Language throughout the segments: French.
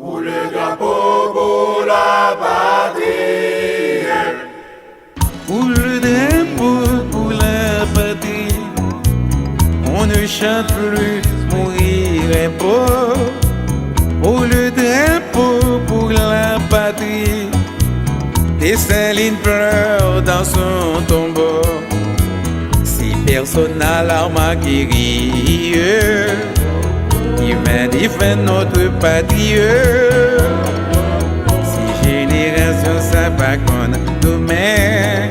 Pour le drapeau, pour la patrie. Pour le drapeau, pour la patrie. On ne chante plus, mourirait pas. Pour le drapeau, pour la patrie. Dessalines pleure dans son tombeau. Si personne n'a l'arme qui rit, qui va défendre notre patrie. Si génération ça va qu'on demain,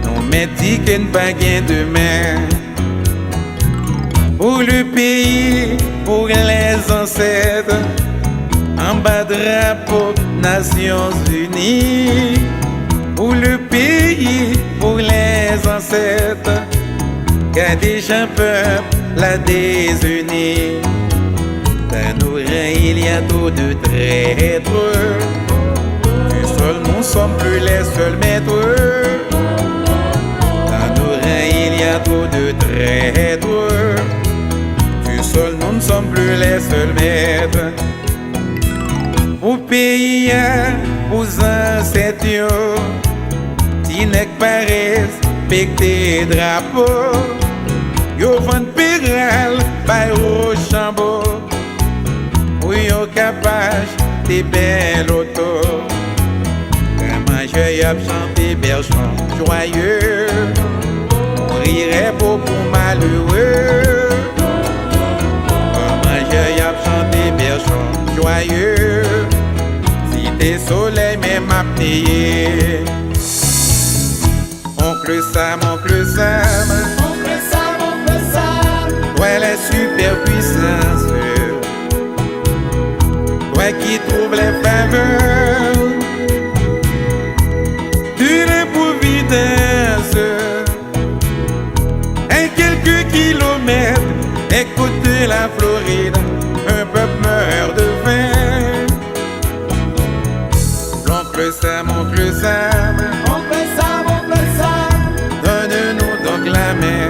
non mais dit qu'il n'y a pas gain demain. Pour le pays, pour les ancêtres, en bas drapeau, Nations Unies. Pour le pays, pour les ancêtres, qu'a déjà un peuple la désunie. Dans nos rangs, il y a trop de traîtres. Du sol, nous ne sommes plus les seuls maîtres. Dans nos rangs, il y a trop de traîtres. Du sol, nous ne sommes plus les seuls maîtres. Pour pays, pour ancêtres, si n'est pas respecté drapeau, yo vend péral, bay au chambeau, ou yo capage de belles autos. Vraiment, je y a chanté bel chant joyeux, on rirait beaucoup malheureux. Vraiment, je y a chanté bel chant joyeux. Des soleils même apnée. Oncle Sam, oncle Sam, Oncle Sam, oncle Sam. toi la superpuissance, toi qui trouves les faveurs d'une providence. À quelques kilomètres, écoute la Floride, un peuple meurt de faim. Oncle Sam, oncle Sam, Oncle Sam, oncle Sam. donne-nous donc la main.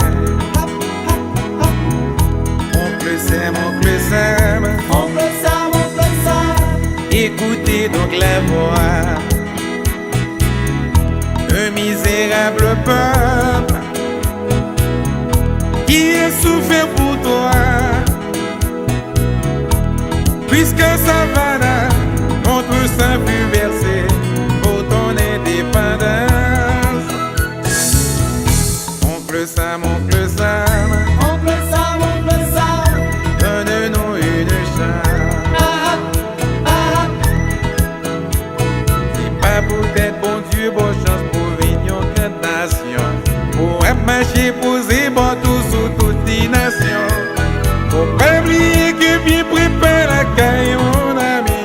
Oncle Sam, oncle Sam, Oncle Sam, oncle Sam. écoutez donc la voix d'un misérable peuple qui a souffert pour toi. Puisque Savannah, notre sang fut versé pour ton indépendance. Oncle Sam, oncle Sam, Oncle Sam, oncle Sam. donne-nous une chance. Ah, ah, C'est pas peut-être bon Dieu, bonne chance pour venir en nation. Pour marcher, poser bon tout sous toutes les nations. Faut pas oublier que bien prépare la caille, mon ami.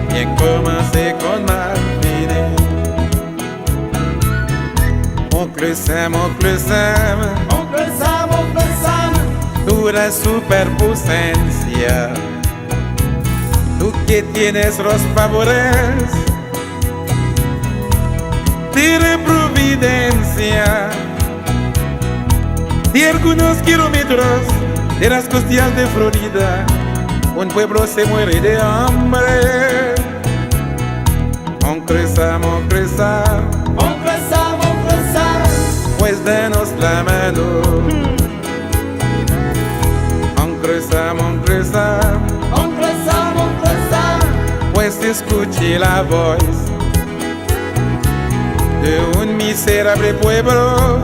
Bien commencer qu'on m'a fini. Oncle Sam, oncle Sam, Oncle Sam, oncle Sam. tu la superpotencia. Tú que tienes los favores de la providencia. De algunos kilómetros de las costas de Florida, un pueblo se muere de hambre. Oncle Sam, oncle Sam, Oncle Sam, oncle Sam. pues danos la mano. Oncle Sam, oncle Sam, Oncle Sam, oncle Sam. pues escuche la voz de un miserable pueblo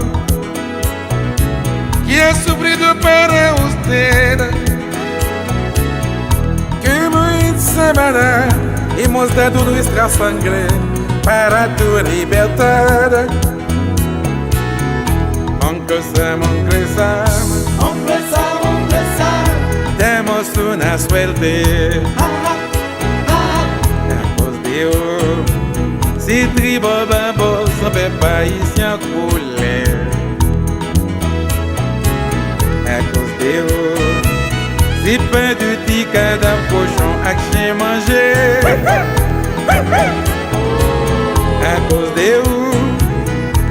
que ha sufrido para usted. Como en Savannah hemos dado nuestra sangre para tu libertad. Oncle Sam, oncle Sam, Oncle Sam, oncle Sam. damos una suerte. Ah, ah, À cause de vous, si tribo bambos ne fait pas ici en couler. À cause de vous, si pas du petit cadavre cochon à chien manger. À cause de vous,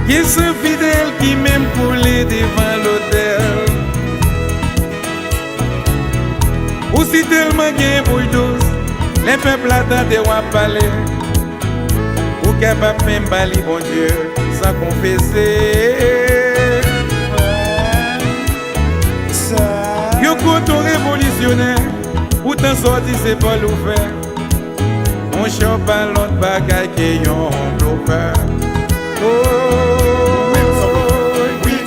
qui sont fidèles qui m'aiment couler devant l'hôtel. Ou si tellement gain bouille douce, Les peuples attendent à parler. Ou capable même bali bon Dieu sans confesser. Yo koto révolutionnaire, ou t'en sorti c'est pas l'ouvert. On chope à l'autre bagaille qui yon bloqueur. Oh,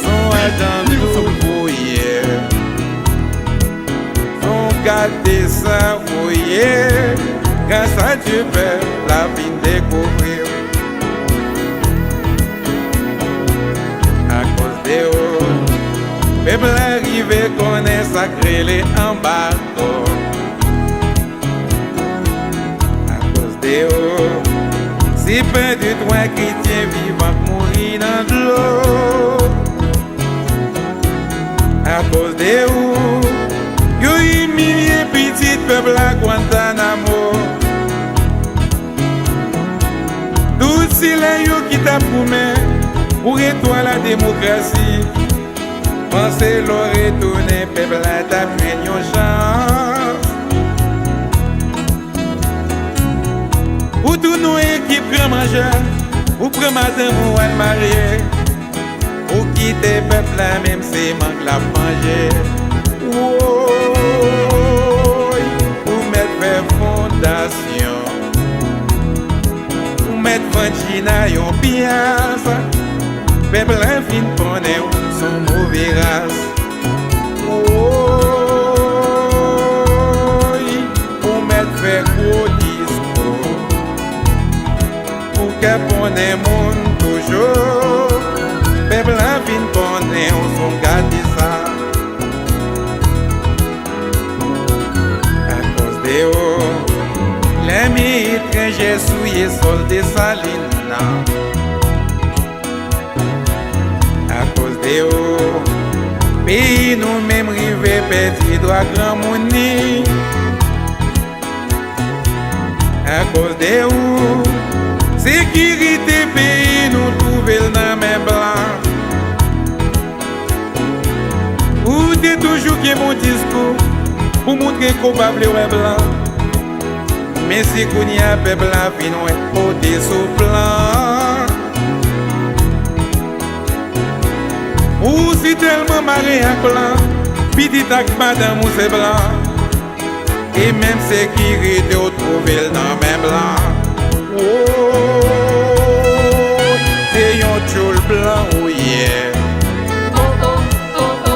son attendu pour hier. Son garder ça pour hier. Grâce à Dieu, Père, la vie découvrir. À cause des hauts, peuple arrivé connaît sacré les embargos. À cause des hauts, si peu de toi chrétien vivant mourir dans de l'eau. À cause des hauts, yo humilié petit peuple à Guantanamo. Tout si les yo qui t'a promis pour toi la démocratie. Pensez l'or retourner peuple à ta une chance. Pour tout nous équipe grand manger, ou prendre matin pour aller marier. Pour quitter peuple là même c'est manque la manger. Oh, pour mettre fondation, pour mettre vagina yon pièce, peuple la fin connaît son mauvais race. Oh, pour mettre gros discours, pour qu'elle connaît monde toujours, peuple la fin connaît son gardé ça. Les étrangers souillés soldés salina. À cause des hauts, pays nous même rivés petits droits grand mouni. À cause des hauts, sécurité pays nous trouver dans mes blancs. Ou t'es toujours qui mon discours pour montrer coupable ouais blanc. Mais si qu'on y a peuple la vie nous est côté sous plan. Ou si tellement maré à plan, petit tac madame ou c'est blanc. Et même sécurité ou trouver dans mes blancs. Oh, c'est yon tchoul blanc ou yeah.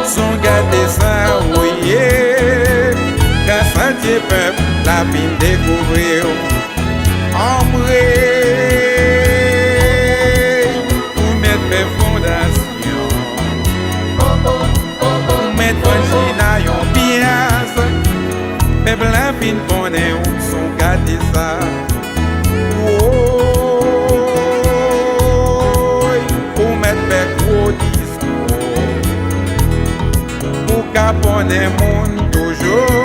Son gardé ça ou yeah. Grâce à Dieu peuple, la vie découvrir. Embré, pour mettre fondation, pour mettre vagina yon pièce, peuple la vie connaît où son gardé ça. Oh, pour mettre gros discours, pour caponner monde toujours.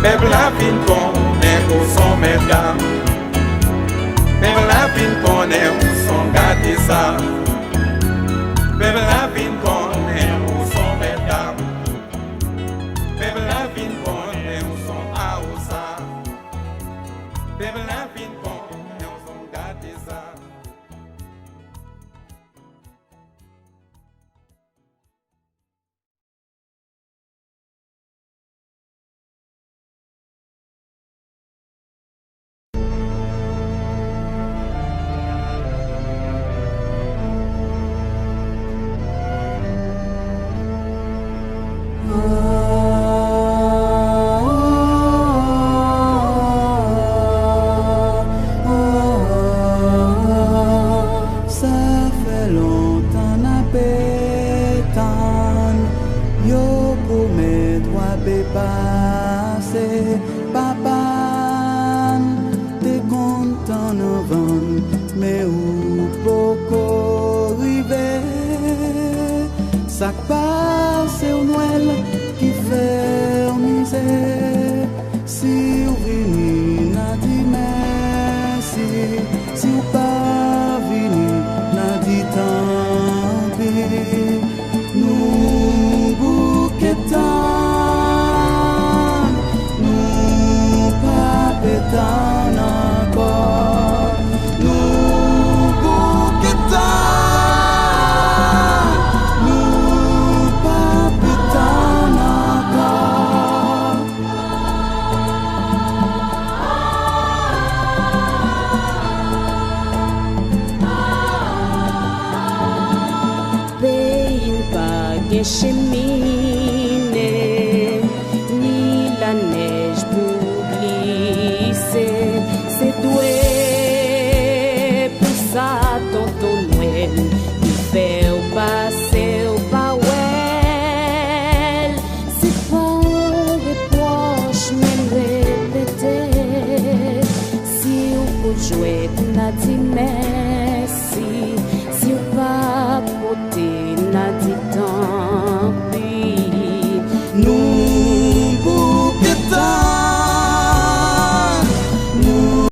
Peuple la fin connaît où son mesdames. Peuple la fin connaît où son gardé ça. Peuple la fin connaît où son mesdames. Peuple la fin connaît où son aoussa. Peuple la fin connaît où son gardé ça. Ça passe au Noël qui fait misère. Si vous venez, n'a dit merci. Si vous pas venez, n'a dit tant pis. Nous bouquetons, nous pas bien cheminer, ni la neige pour glisser. C'est doué pour ça, tonton Noël, qui fait au passer au bawel. C'est pas un reproche, mais répéter. Si vous pouvez jouer, n'a dit merci. Si vous pas porter, n'a dit tant.